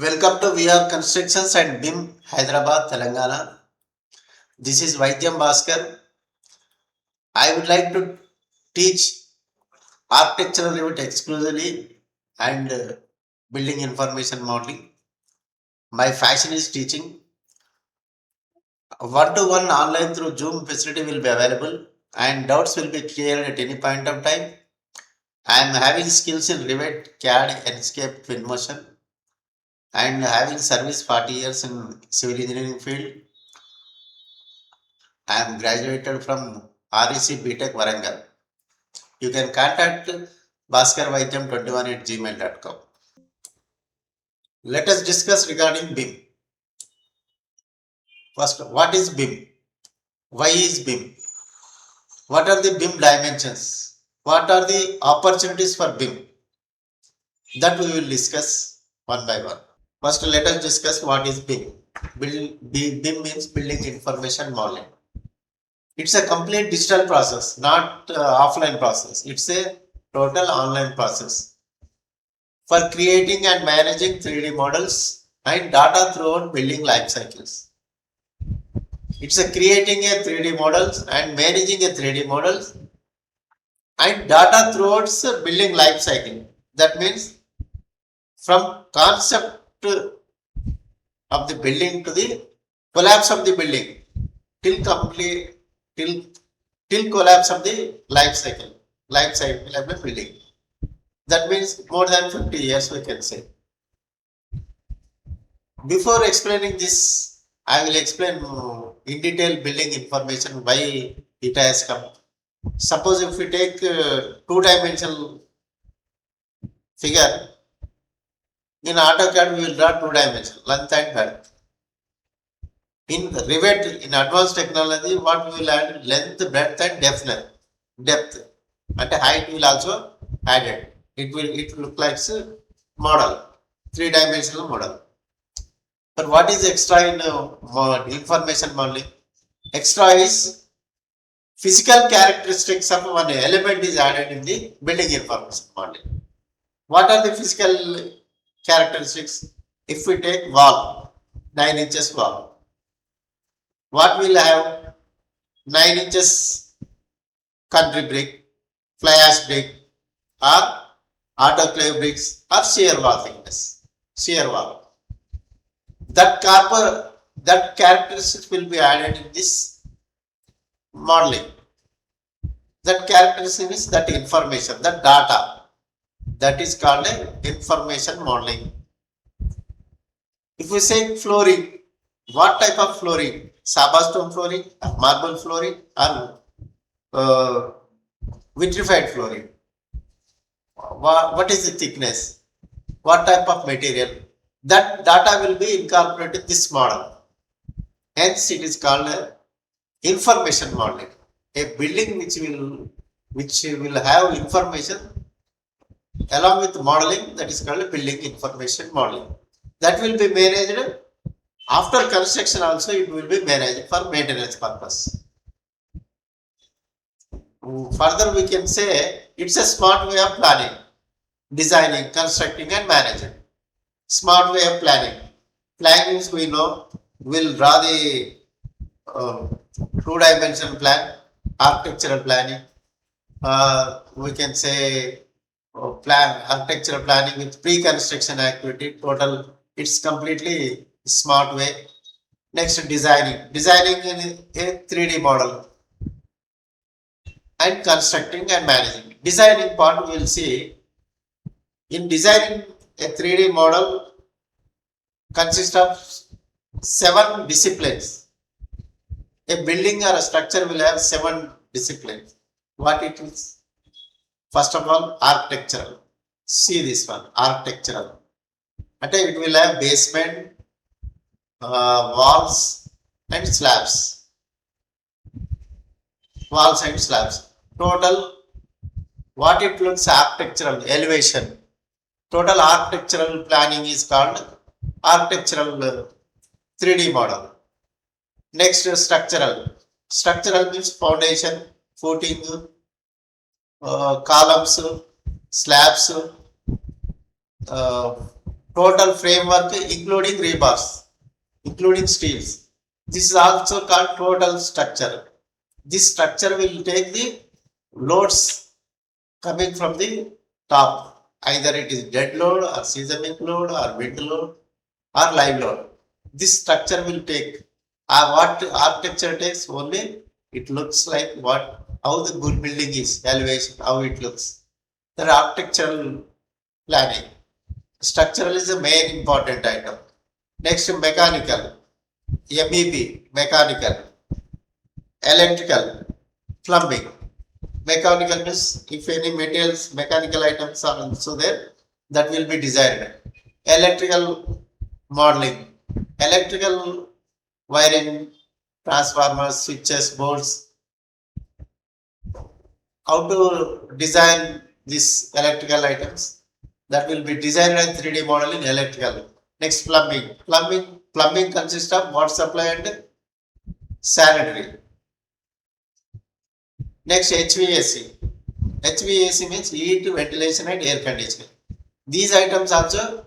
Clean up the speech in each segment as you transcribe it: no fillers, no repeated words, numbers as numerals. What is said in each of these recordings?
Welcome to VR Constructions and BIM Hyderabad, Telangana. This is Vidyam Bhasker. I would like to teach architectural Revit exclusively and building information modeling. My passion is teaching. One-to-one online through Zoom facility will be available and doubts will be cleared at any point of time. I am having skills in Revit, CAD, Enscape, Twinmotion and having service 40 years in civil engineering field. I am graduated from REC BTech Warangal. You can contact bhaskarvaidhyam21@gmail.com. Let us discuss regarding BIM. First, what is BIM? Why is BIM? What are the BIM dimensions? What are the opportunities for BIM? That we will discuss one by one. First, let us discuss what is BIM. BIM means Building Information Modeling. It's a complete digital process, not offline process. It's a total online process for creating and managing 3D models and data throughout building life cycles. It's a creating a 3D models and managing a 3D models and data throughout building life cycle. That means from concept of the building to the collapse of the building till complete till collapse of the life cycle of the building. That means more than 50 years we can say. Before explaining this, I will explain in detail building information why it has come. Suppose if we take two-dimensional figure, in AutoCAD we will draw two-dimensional length and breadth. In Revit, in advanced technology, what we will add? Length, breadth and depth. And height will also added. It will look like a model, three-dimensional model. But what is extra in information modeling? Extra is physical characteristics of one element is added in the building information modeling. What are the physical characteristics? If we take wall, 9 inches wall, what will have 9 inches country brick, fly ash brick, or autoclave bricks, or shear wall thickness, shear wall. That characteristics will be added in this modeling. That characteristic is that information, that data. That is called information modeling. If we say flooring, what type of flooring? Saba stone flooring, marble flooring, or vitrified flooring. What is the thickness? What type of material? That data will be incorporated in this model. Hence, it is called information modeling. A building which will have information along with modeling, that is called building information modeling. That will be managed after construction also. It will be managed for maintenance purpose. Further, we can say it's a smart way of planning, designing, constructing, and managing. Smart way of planning. Planning means we know we'll draw the two-dimensional plan, architectural planning. We can say architectural planning with pre-construction activity. Total, it's completely smart way. Next, designing in a 3D model and constructing and managing. Designing part we will see. In designing a 3D model consists of 7 disciplines. A building or a structure will have 7 disciplines. What it is? First of all, architectural. See this one, architectural. And it will have basement, walls and slabs. Walls and slabs. Total, what it looks architectural, elevation. Total architectural planning is called architectural 3D model. Next, structural. Structural means foundation, footing, columns, slabs, total framework including rebars, including steels. This is also called total structure. This structure will take the loads coming from the top. Either it is dead load or seismic load or wind load or live load. This structure will take what architecture takes only it looks like what how the good building is, elevation, how it looks. The architectural planning. Structural is the main important item. Next, mechanical, MEP, mechanical, electrical, plumbing. Mechanical means if any materials, mechanical items are also there, that will be designed. Electrical modeling, electrical wiring, transformers, switches, boards, how to design these electrical items that will be designed and 3D model in electrical. Next, plumbing. Plumbing consists of water supply and sanitary. Next, HVAC. HVAC means heat, ventilation and air conditioning. These items also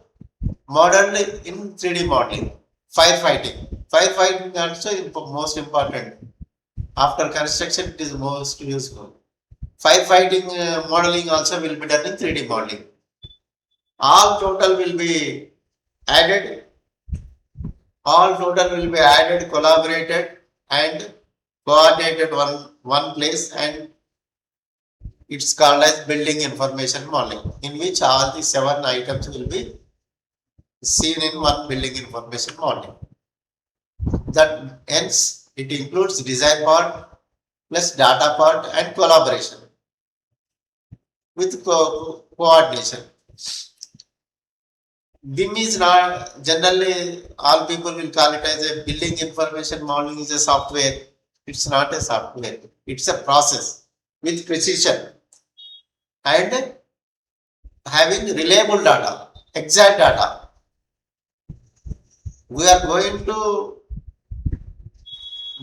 modeled in 3D modeling. Firefighting. Firefighting also is most important. After construction, it is most useful. Firefighting modeling also will be done in 3D modeling. All total will be added. All total will be added, collaborated, and coordinated one place, and it's called as building information modeling, in which all the 7 items will be seen in one building information modeling. That hence it includes design part plus data part and collaboration with coordination. BIM is not generally all people will call it as a building information modeling is a software. It's not a software. It's a process with precision and having reliable data, exact data. We are going to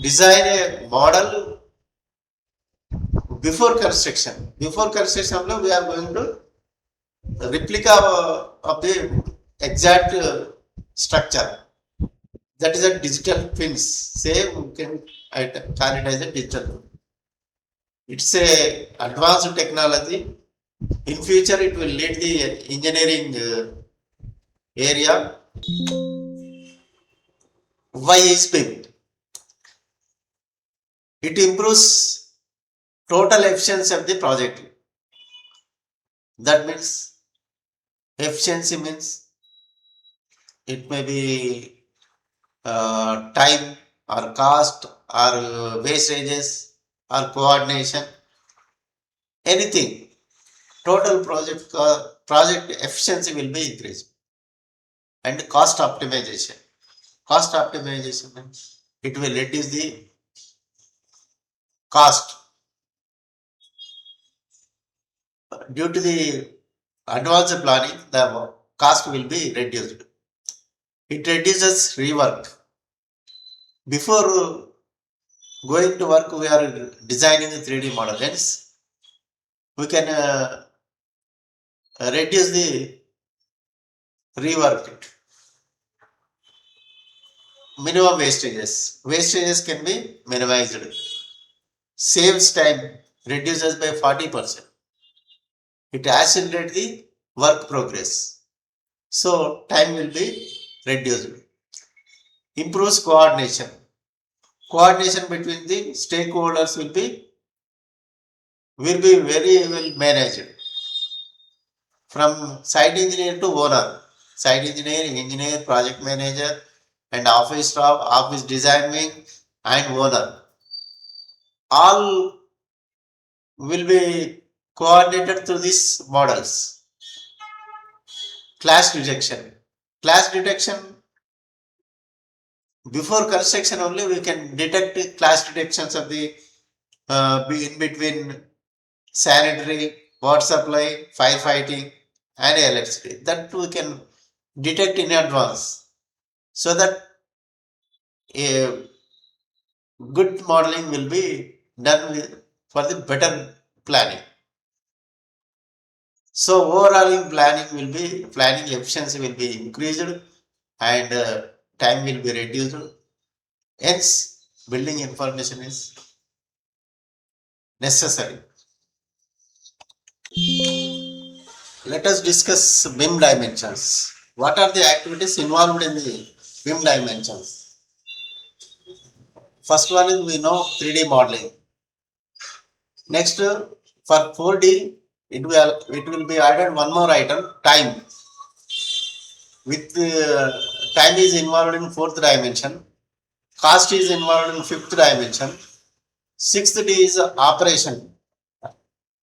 design a model before construction. Before construction, we are going to replica of the exact structure. That is a digital twins. Say we can call it as a digital twin. It's a advanced technology. In future, it will lead the engineering area. Why is BIM? It improves total efficiency of the project. That means efficiency means it may be time or cost or wastages or coordination, anything. Total project efficiency will be increased. And cost optimization. Cost optimization means it will reduce the cost due to the advanced planning. The cost will be reduced. It reduces rework. Before going to work, we are designing a 3D model. Hence, we can reduce the rework. Minimum wastages. Wastages can be minimized. Saves time, reduces by 40%. It accelerates the work progress. So time will be reduced. Improves coordination. Coordination between the stakeholders will be very well managed. From site engineer to owner, site engineer, project manager, and office staff, office design wing, and owner. All will be coordinated through these models. Clash detection. Clash detection, before construction only we can detect clash detections of the in between sanitary, water supply, firefighting, and electricity. That we can detect in advance, so that a good modeling will be done for the better planning. So overall planning efficiency will be increased and time will be reduced. Hence, building information is necessary. Let us discuss BIM dimensions. What are the activities involved in the BIM dimensions? First one is we know 3D modeling. Next, for 4D, it will be added one more item, time. With time is involved in fourth dimension, cost is involved in fifth dimension, sixth D is operation.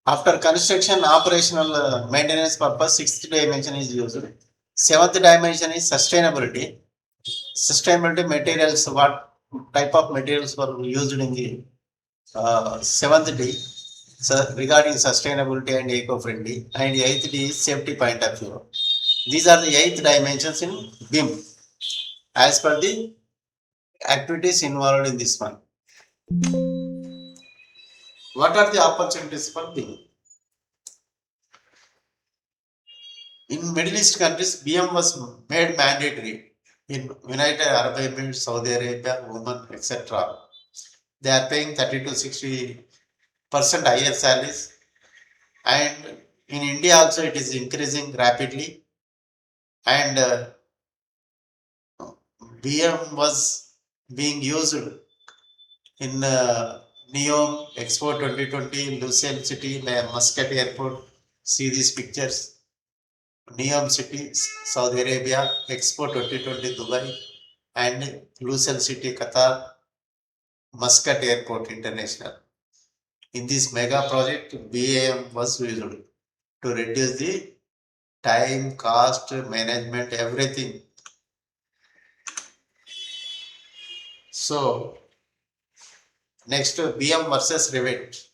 After construction, operational maintenance purpose, sixth dimension is used. Seventh dimension is sustainability. Sustainability materials, what type of materials were used in the seventh D. So regarding sustainability and eco-friendly, and eighth D is safety point of view. These are the 8 dimensions in BIM as per the activities involved in this one. What are the opportunities for BIM? In Middle East countries, BIM was made mandatory. In United Arab Emirates, Saudi Arabia, Oman, etc. They are paying 30 to 60% higher salaries. And in India also it is increasing rapidly. And BIM was being used in Neom Expo 2020, Lucerne City, Muscat Airport. See these pictures. Neom City, Saudi Arabia, Expo 2020, Dubai, and Lucerne City, Qatar, Muscat Airport International. In this mega project, BAM was used to reduce the time, cost, management, everything. So, next BM versus Revit.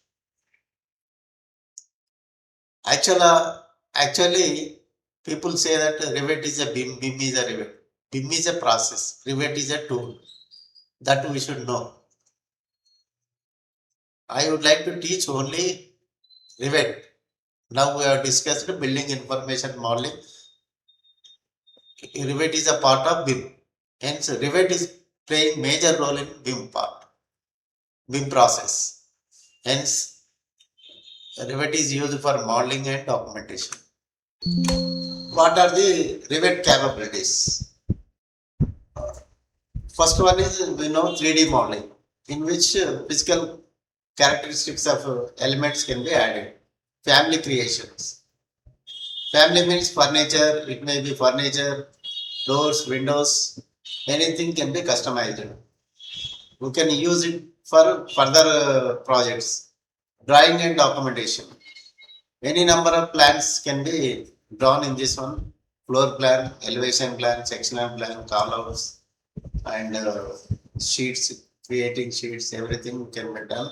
Actually, people say that Revit is a BIM, BIM is a Revit. BIM is a process, Revit is a tool. That we should know. I would like to teach only Revit. Now we have discussed building information modeling. Revit is a part of BIM. Hence, Revit is playing major role in BIM part, BIM process. Hence, Revit is used for modeling and documentation. What are the Revit capabilities? First one is we know 3D modeling, in which physical characteristics of elements can be added. Family creations. Family means furniture, it may be furniture, doors, windows, anything can be customized. We can use it for further projects, drawing and documentation. Any number of plans can be drawn in this one. Floor plan, elevation plan, sectional plan, callouts, and sheets, creating sheets, everything can be done.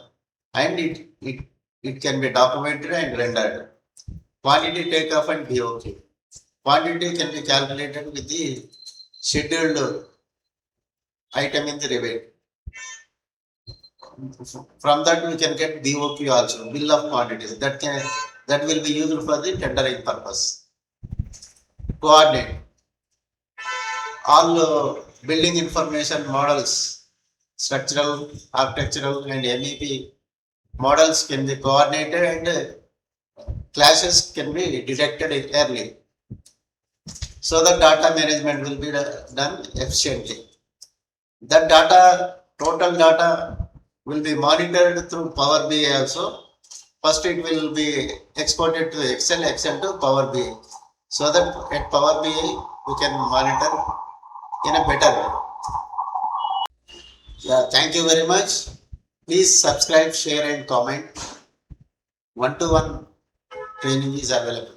And it can be documented and rendered. Quantity takeoff and BOQ. Quantity can be calculated with the scheduled item in the Revit. From that we can get BOQ also, bill of quantities. That will be used for the tendering purpose. Coordinate. All building information models, structural, architectural, and MEP models can be coordinated and clashes can be detected early. So the data management will be done efficiently. That data, total data, will be monitored through Power BI also. First it will be exported to Excel, Excel to Power BI. So that at Power BI we can monitor in a better way. Yeah, thank you very much. Please subscribe, share and comment. One-to-one training is available.